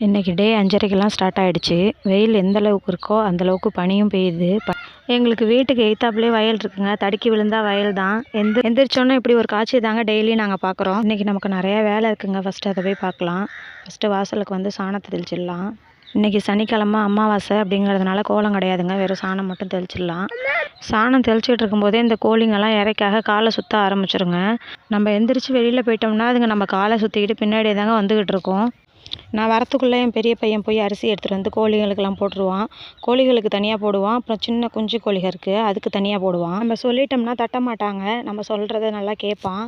இன்றைக்கி டே 5:30க்கெல்லாம் ஸ்டார்ட் ஆகிடுச்சு. வெயில் எந்த அளவுக்கு இருக்கோ அந்தளவுக்கு பனியும் பெய்யுது. எங்களுக்கு வீட்டுக்கு எய்த்தாப்புலேயே வயல் இருக்குங்க. தடுக்கி விழுந்தா வயல் தான். எந்திரிச்சோன்னே இப்படி ஒரு காட்சி தாங்க டெய்லி நாங்கள் பார்க்குறோம். இன்றைக்கி நமக்கு நிறையா வேலை இருக்குங்க. ஃபஸ்ட்டு அதை போய் பார்க்கலாம். ஃபஸ்ட்டு வாசலுக்கு வந்து சாணத்தை தெளிச்சிடலாம். இன்றைக்கி சனிக்கிழமை அமாவாசை அப்படிங்கிறதுனால கோலம் கிடையாதுங்க. வெறும் சாணம் மட்டும் தெளிச்சிடலாம். சாணம் தெளிச்சிட்டு இருக்கும்போதே இந்த கோழிங்கெல்லாம் இறைக்காக காலை சுற்ற ஆரம்பிச்சிருங்க. நம்ம எந்திரிச்சு வெளியில் போயிட்டோம்னா அதுங்க நம்ம காலை சுற்றிக்கிட்டு பின்னாடியே தாங்க வந்துக்கிட்டு இருக்கோம். நான் வரத்துக்குள்ளே என் பெரிய பையன் போய் அரிசி எடுத்துகிட்டு வந்து கோழிகளுக்கெல்லாம் போட்டுருவான். கோழிகளுக்கு தனியாக போடுவான். அப்புறம் சின்ன குஞ்சு கோழிகள் இருக்குது, அதுக்கு தனியாக போடுவான். நம்ம சொல்லிட்டோம்னா தட்ட மாட்டாங்க. நம்ம சொல்கிறத நல்லா கேட்பான்.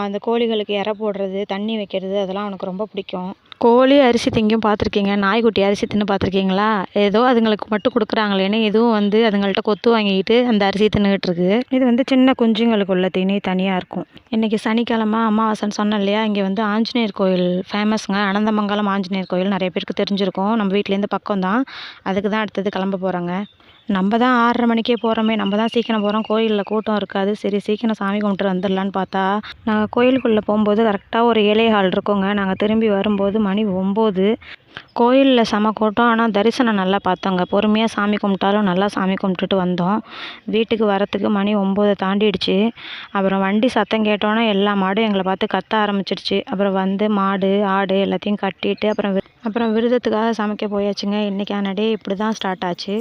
அந்த கோழிகளுக்கு இரை போடுறது, தண்ணி வைக்கிறது அதெல்லாம் அவனுக்கு ரொம்ப பிடிக்கும். கோழி அரிசி திங்கும் பார்த்துருக்கீங்க. நாய்க்குட்டி அரிசி தின்னு பார்த்துருக்கீங்களா? ஏதோ அதுங்களுக்கு மட்டும் கொடுக்குறாங்களேன்னு எதுவும் வந்து அதுங்கள்ட்ட கொத்து வாங்கிக்கிட்டு அந்த அரிசி தின்னுக்கிட்டு இருக்கு. இது வந்து சின்ன குஞ்சுங்களுக்கு உள்ள தீனி தனியாக இருக்கும். இன்றைக்கி சனிக்கிழமை அமாவாசைன்னு சொன்னேன் இல்லையா? இங்கே வந்து ஆஞ்சநேயர் கோயில் ஃபேமஸ்ங்க. அனந்தமங்கலம் ஆஞ்சநேயர் கோயில் நிறைய பேருக்கு தெரிஞ்சிருக்கும். நம்ம வீட்டிலேருந்து பக்கம் தான். அதுக்கு தான் அடுத்தது கிளம்ப போகிறோங்க. நம்ம தான் 6:30 மணிக்கே போகிறோமே, நம்ம தான் சீக்கிரம் போகிறோம். கோயிலில் கூட்டம் இருக்காது. சரி சீக்கிரம் சாமி கும்பிட்டு வந்துடலான்னு பார்த்தா, நாங்கள் கோயிலுக்குள்ளே போகும்போது கரெக்டாக ஒரு 7:15 இருக்குங்க. நாங்கள் திரும்பி வரும்போது மணி 9. கோயிலில் செம கூட்டம். ஆனால் தரிசனம் நல்லா பார்த்தோங்க. பொறுமையாக சாமி கும்பிட்டாலும் நல்லா சாமி கும்பிட்டுட்டு வந்தோம். வீட்டுக்கு வரத்துக்கு மணி 9 தாண்டிடுச்சு. அப்புறம் வண்டி சத்தம் கேட்டோன்னே எல்லா மாடும் எங்களை பார்த்து கத்த ஆரம்பிச்சிடுச்சு. அப்புறம் வந்து மாடு ஆடு எல்லாத்தையும் கட்டிட்டு அப்புறம் விரதத்துக்காக சமைக்க போயாச்சுங்க. இன்றைக்கான டே இப்படி தான் ஸ்டார்ட் ஆச்சு.